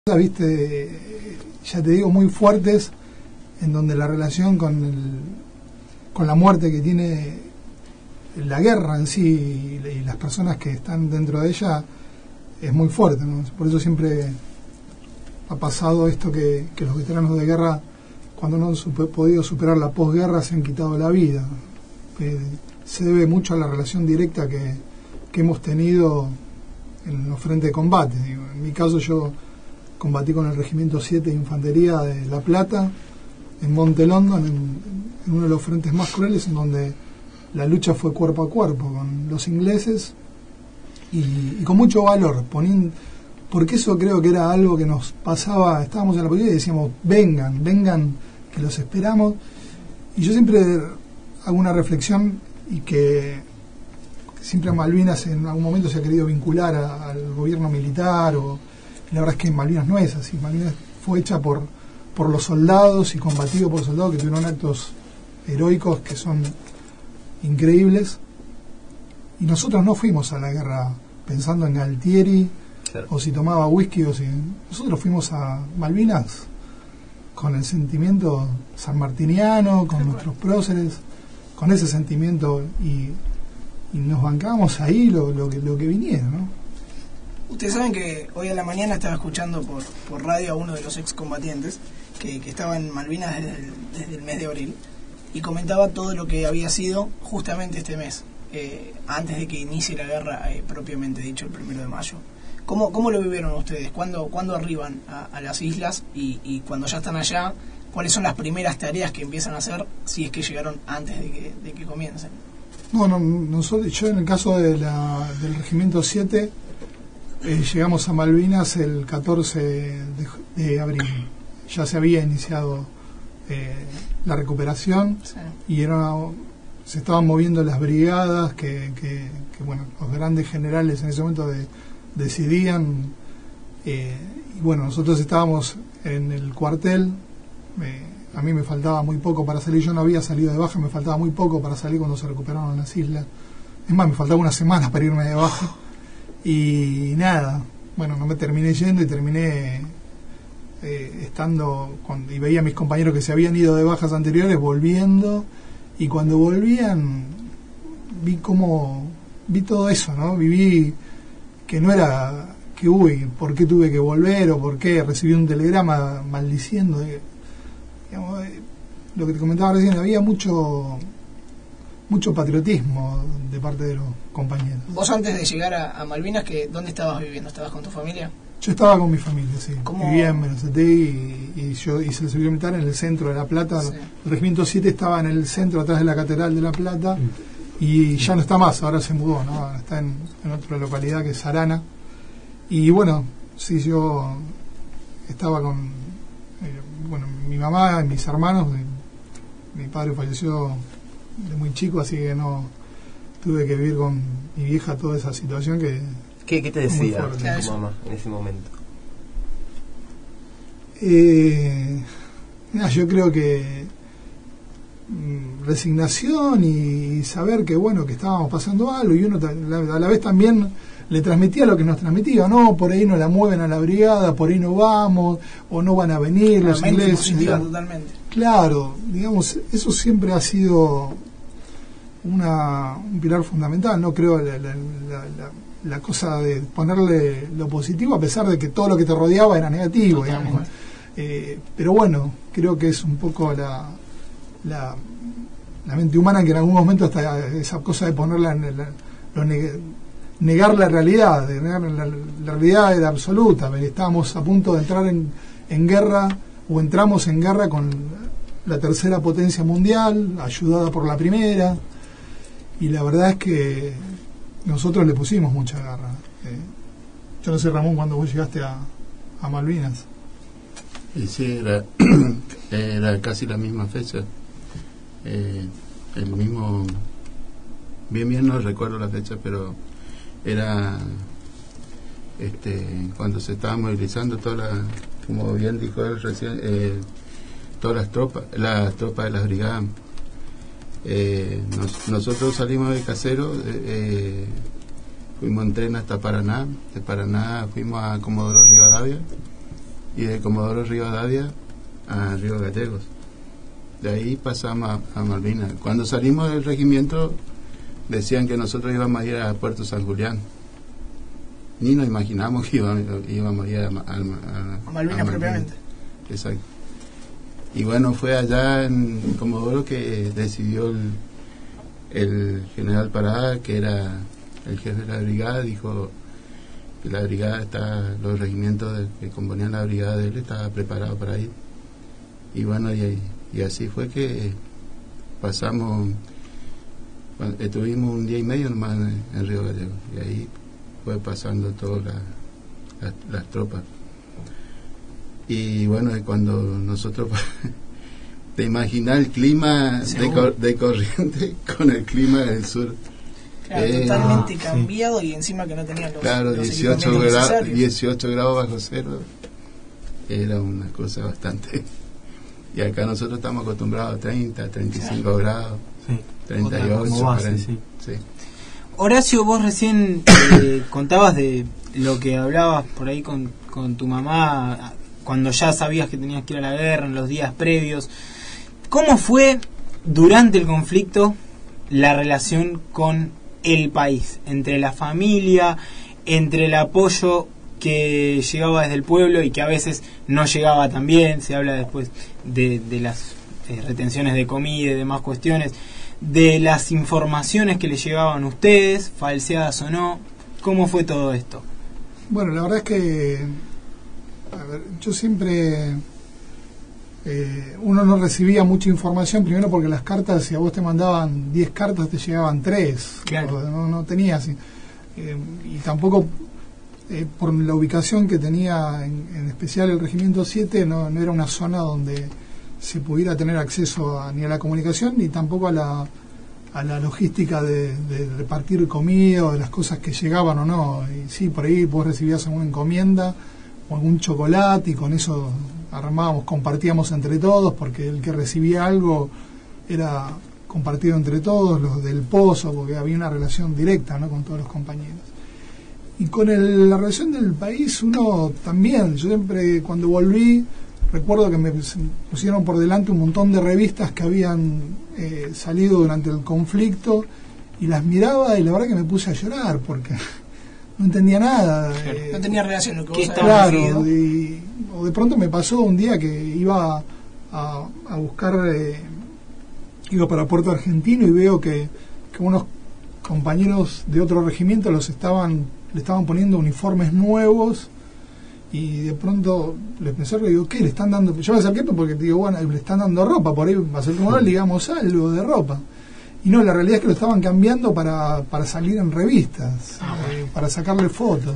Viste, ya te digo, muy fuertes, en donde la relación con la muerte que tiene la guerra en sí y las personas que están dentro de ella es muy fuerte, ¿no? Por eso siempre ha pasado esto que los veteranos de guerra, cuando no han podido superar la posguerra, se han quitado la vida. Se debe mucho a la relación directa que hemos tenido en los frentes de combate. Digo, en mi caso, yo combatí con el Regimiento 7 de Infantería de La Plata, en Monte London, en uno de los frentes más crueles, en donde la lucha fue cuerpo a cuerpo con los ingleses y con mucho valor, porque eso creo que era algo que nos pasaba. Estábamos en la política y decíamos, vengan, que los esperamos. Y yo siempre hago una reflexión, y que siempre Malvinas en algún momento se ha querido vincular al gobierno militar, la verdad es que Malvinas no es así. Malvinas fue hecha por los soldados y combatido por soldados que tuvieron actos heroicos que son increíbles. Y nosotros no fuimos a la guerra pensando en Galtieri, claro, o si tomaba whisky, nosotros fuimos a Malvinas con el sentimiento sanmartiniano, con nuestros próceres, con ese sentimiento, y nos bancábamos ahí lo que viniera, ¿no? Ustedes saben que hoy a la mañana estaba escuchando por radio a uno de los excombatientes que estaba en Malvinas desde el mes de abril, y comentaba todo lo que había sido justamente este mes, antes de que inicie la guerra propiamente dicho, el 1 de mayo. ¿Cómo lo vivieron ustedes? ¿Cuándo arriban a las islas? Y cuando ya están allá, ¿cuáles son las primeras tareas que empiezan a hacer, si es que llegaron antes de que comiencen? Yo en el caso del Regimiento 7, llegamos a Malvinas el 14 de abril. Ya se había iniciado la recuperación, sí, y se estaban moviendo las brigadas que los grandes generales en ese momento decidían, y nosotros estábamos en el cuartel. A mí me faltaba muy poco para salir, yo no había salido de baja, me faltaba muy poco para salir cuando se recuperaron las islas. Es más, me faltaba una semana para irme de baja. Y nada, no me terminé yendo, y terminé estando y veía a mis compañeros que se habían ido de bajas anteriores volviendo, y cuando volvían vi todo eso, ¿no? Viví que no era que ¿por qué tuve que volver? O ¿por qué recibí un telegrama maldiciendo? Lo que te comentaba recién, había mucho patriotismo de parte de los compañeros. Vos, antes de llegar a Malvinas, ¿dónde estabas viviendo? ¿Estabas con tu familia? Yo estaba con mi familia, sí. Vivía en Menocetegui, y yo hice el servicio militar en el centro de La Plata. Sí. El Regimiento 7 estaba en el centro, atrás de la Catedral de La Plata, y ya no está más, ahora se mudó, ¿no? Está en otra localidad que es Arana. Y sí, yo estaba con mi mamá y mis hermanos. Mi padre falleció de muy chico, así que no tuve que vivir con mi vieja toda esa situación que... ¿Qué te decía tu mamá en ese momento? Yo creo que resignación y saber que que estábamos pasando algo, y uno a la vez también le transmitía lo que nos transmitía. No, por ahí no la mueven a la brigada, por ahí no vamos, o no van a venir los ingleses. Totalmente. Claro, eso siempre ha sido un pilar fundamental. No creo la cosa de ponerle lo positivo, a pesar de que todo lo que te rodeaba era negativo, digamos. Pero creo que es un poco la mente humana, que en algún momento hasta esa cosa de ponerla negar la realidad, de negar la realidad era absoluta. Estábamos a punto de entrar en guerra, o entramos en guerra con la tercera potencia mundial, ayudada por la primera, y la verdad es que nosotros le pusimos mucha garra. Yo no sé, Ramón, cuando vos llegaste a Malvinas. Y sí, era casi la misma fecha, el mismo, bien no recuerdo la fecha, pero era cuando se estaba movilizando como bien dijo él recién, todas las tropas de las brigadas. Nosotros salimos de Casero, fuimos en tren hasta Paraná, de Paraná fuimos a Comodoro Rivadavia, y de Comodoro Rivadavia a Río Gallegos. De ahí pasamos a Malvinas. Cuando salimos del regimiento decían que nosotros íbamos a ir a Puerto San Julián. Ni nos imaginamos que íbamos a ir a Malvinas propiamente. Exacto. Y bueno, fue allá en Comodoro que decidió el general Parada, que era el jefe de la brigada, dijo que la brigada los regimientos que componían la brigada de él estaban preparados para ir. Y bueno, y así fue que pasamos, estuvimos un día y medio nomás en Río Gallegos, y ahí fue pasando todas las tropas. Y bueno, cuando nosotros te imaginas el clima de Corrientes con el clima del sur. Claro, totalmente cambiado, y encima que no tenían los, claro, los 18 grados bajo cero. Era una cosa bastante. Y acá nosotros estamos acostumbrados a 30, 35 grados, sí. 38, base, sí. Sí. Horacio, vos recién contabas de lo que hablabas por ahí con tu mamá cuando ya sabías que tenías que ir a la guerra, en los días previos. ¿Cómo fue durante el conflicto la relación con el país? Entre la familia, entre el apoyo que llegaba desde el pueblo y que a veces no llegaba tan bien. Se habla después de las retenciones de comida y demás cuestiones, de las informaciones que le llegaban a ustedes, falseadas o no. ¿Cómo fue todo esto? Bueno, la verdad es que yo siempre uno no recibía mucha información, primero porque las cartas, si a vos te mandaban 10 cartas, te llegaban 3. Claro. No tenías, y tampoco por la ubicación que tenía, en especial el Regimiento 7, no era una zona donde se pudiera tener acceso ni a la comunicación ni tampoco a la logística de repartir comida o de las cosas que llegaban o no. Y sí, por ahí vos recibías alguna encomienda o algún chocolate, y con eso compartíamos entre todos, porque el que recibía algo era compartido entre todos, los del pozo, porque había una relación directa, ¿no?, con todos los compañeros. Y con la relación del país, uno también, yo siempre cuando volví, recuerdo que me pusieron por delante un montón de revistas que habían salido durante el conflicto, y las miraba y la verdad que me puse a llorar porque no entendía nada. No tenía relación con lo que vos claro, o de pronto me pasó un día que iba a buscar, iba para Puerto Argentino, y veo que unos compañeros de otro regimiento le estaban poniendo uniformes nuevos, y de pronto les pensé, digo, ¿qué le están dando? Yo me acerqué porque digo, bueno, le están dando ropa, por ahí va a ser como no, digamos algo de ropa. Y no, la realidad es que lo estaban cambiando para salir en revistas, para sacarle fotos.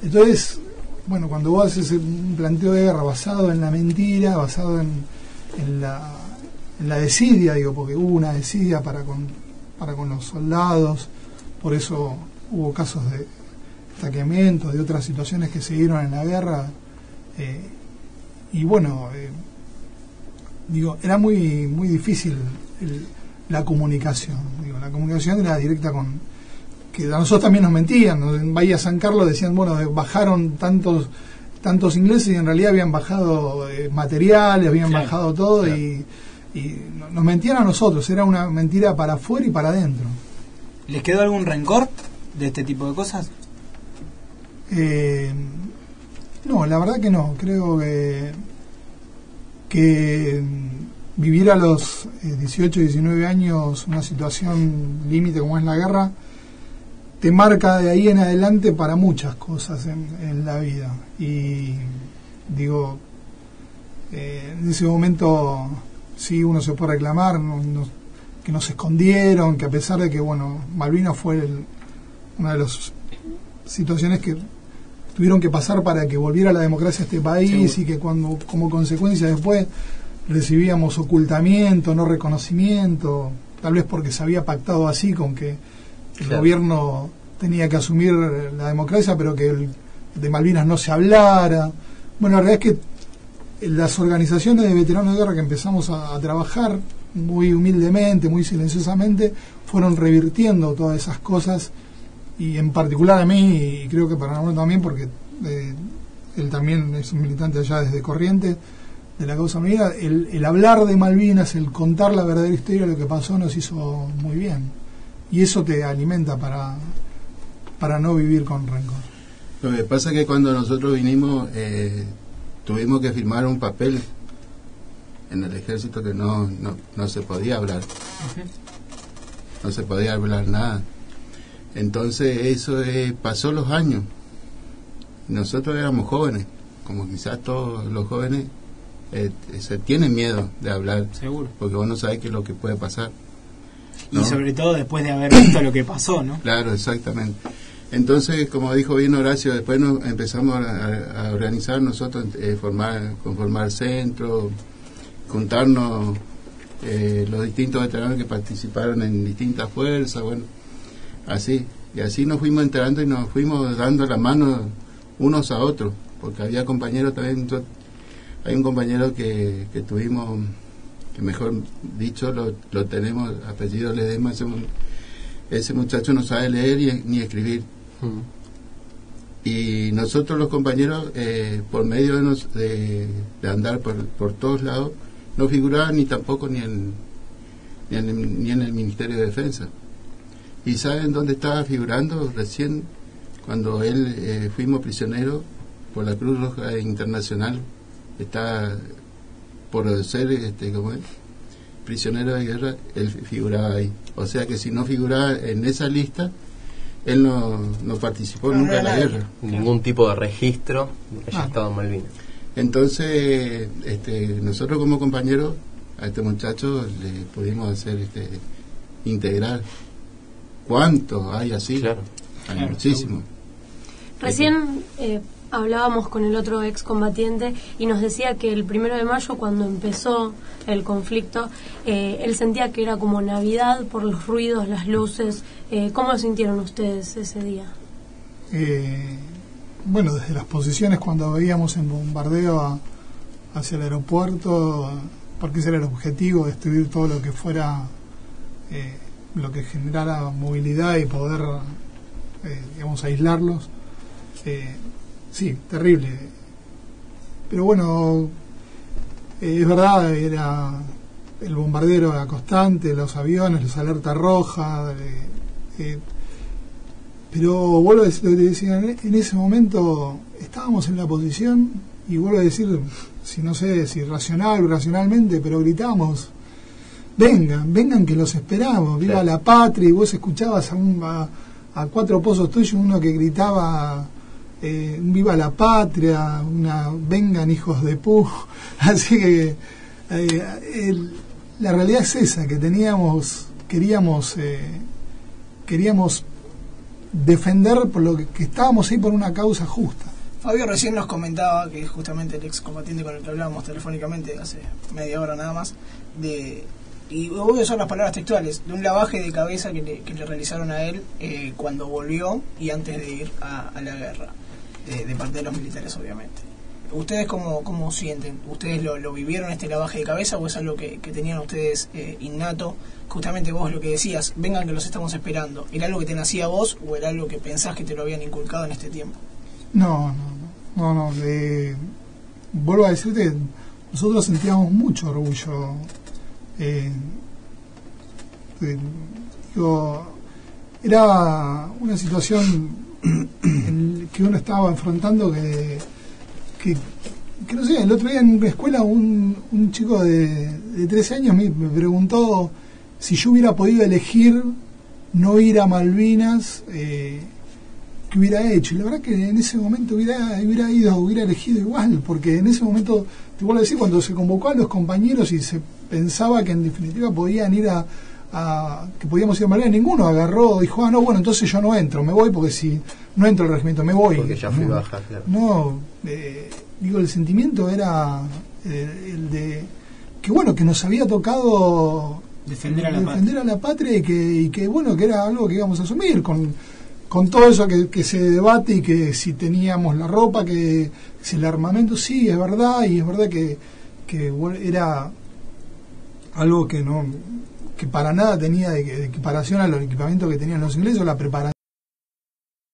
Entonces, bueno, cuando vos haces un planteo de guerra basado en la mentira, basado en la desidia, digo, porque hubo una desidia para con los soldados, por eso hubo casos de saqueamientos, de otras situaciones que se dieron en la guerra, y bueno, digo, era muy muy difícil la comunicación. Digo, la comunicación era directa que a nosotros también nos mentían, ¿no? En Bahía San Carlos decían, bueno, bajaron tantos ingleses, y en realidad habían bajado materiales, habían bajado todo, claro. y nos mentían a nosotros, era una mentira para afuera y para adentro. ¿Les quedó algún rencor de este tipo de cosas? No, la verdad que no. Creo que vivir a los 18, 19 años una situación límite como es la guerra te marca de ahí en adelante para muchas cosas en la vida. Y digo, en ese momento sí uno se puede reclamar que nos escondieron, que a pesar de que, bueno, Malvinas fue una de las situaciones que tuvieron que pasar para que volviera la democracia a este país, y que cuando como consecuencia después recibíamos ocultamiento, no reconocimiento, tal vez porque se había pactado así, con que el gobierno tenía que asumir la democracia, pero que de Malvinas no se hablara. Bueno, la realidad es que las organizaciones de veteranos de guerra que empezamos a trabajar muy humildemente, muy silenciosamente, fueron revirtiendo todas esas cosas, y en particular a mí, y creo que para nosotros también, porque él también es un militante allá desde Corrientes, de la causa Malvinas. El hablar de Malvinas, el contar la verdadera historia de lo que pasó, nos hizo muy bien. Y eso te alimenta para no vivir con rencor. Lo que pasa es que cuando nosotros vinimos, tuvimos que firmar un papel en el ejército que no se podía hablar. No se podía hablar nada. Entonces eso pasó los años. Nosotros éramos jóvenes, como quizás todos los jóvenes se tienen miedo de hablar. Seguro. Porque vos no sabés qué es lo que puede pasar, ¿no? Y sobre todo después de haber visto lo que pasó, ¿no? Claro, exactamente. Entonces, como dijo bien Horacio, después nos empezamos a organizar nosotros, conformar centros, juntarnos los distintos veteranos que participaron en distintas fuerzas, bueno, así. Y así nos fuimos enterando y nos fuimos dando la mano unos a otros, porque había compañeros también. Hay un compañero que tuvimos, que mejor dicho lo tenemos, apellido Ledesma. Ese muchacho no sabe leer ni escribir. Y nosotros los compañeros, por medio de andar por todos lados, no figuraban ni tampoco ni en el Ministerio de Defensa. ¿Y saben dónde estaba figurando recién? Cuando él fuimos prisioneros por la Cruz Roja Internacional. Está por ser como es, prisionero de guerra, él figuraba ahí. O sea que si no figuraba en esa lista, él no participó nunca en la guerra. Ningún tipo de registro que haya estado en Malvinas. Entonces, nosotros como compañeros, a este muchacho le pudimos hacer integrar. ¿Cuántos hay así? Claro. Hay muchísimos. Recién hablábamos con el otro excombatiente y nos decía que el 1 de mayo, cuando empezó el conflicto, él sentía que era como Navidad por los ruidos, las luces. ¿Cómo lo sintieron ustedes ese día? Bueno, desde las posiciones, cuando veíamos en bombardeo hacia el aeropuerto, porque ese era el objetivo, destruir todo lo que fuera, lo que generara movilidad y poder, digamos, aislarlos. Sí, terrible. Pero bueno, es verdad, era el bombardeo era constante, los aviones, los alertas rojas. Pero vuelvo a decir lo que te decía, en ese momento estábamos en la posición, y vuelvo a decir, si no sé si racional o irracionalmente, pero gritábamos: vengan que los esperamos, viva la patria. Y vos escuchabas a cuatro pozos tuyos uno que gritaba viva la patria, vengan hijos de pu. Así que la realidad es esa, que queríamos defender por lo que estábamos ahí por una causa justa. Fabio recién nos comentaba, que es justamente el excombatiente con el que hablábamos telefónicamente hace media hora nada más, y voy a usar las palabras textuales, de un lavaje de cabeza que le realizaron a él cuando volvió y antes de ir a la guerra, de parte de los militares, obviamente. ¿Ustedes cómo sienten? ¿Ustedes lo vivieron, este lavaje de cabeza, o es algo que tenían ustedes innato? Justamente vos lo que decías, vengan que los estamos esperando, ¿era algo que te nacía a vos o era algo que pensás que te lo habían inculcado en este tiempo? No. Vuelvo a decirte, nosotros sentíamos mucho orgullo. Era una situación que uno estaba enfrentando que no sé, el otro día en una escuela un chico de 13 años me preguntó si yo hubiera podido elegir no ir a Malvinas, ¿qué hubiera hecho? Y la verdad que en ese momento hubiera elegido igual, porque en ese momento, te vuelvo a decir, cuando se convocó a los compañeros y se pensaba que en definitiva podían ir que podíamos ir a Malvinas, ninguno agarró, dijo, no, bueno, entonces yo no entro, me voy, porque si no entro al regimiento me voy. Porque ya fui baja, claro. No, digo, el sentimiento era el de que bueno, que nos había tocado defender a la patria y que bueno, que era algo que íbamos a asumir con todo eso que se debate, y que si teníamos la ropa, que si el armamento, sí, es verdad, y es verdad que era algo que para nada tenía de equiparación al equipamiento que tenían los ingleses, la preparación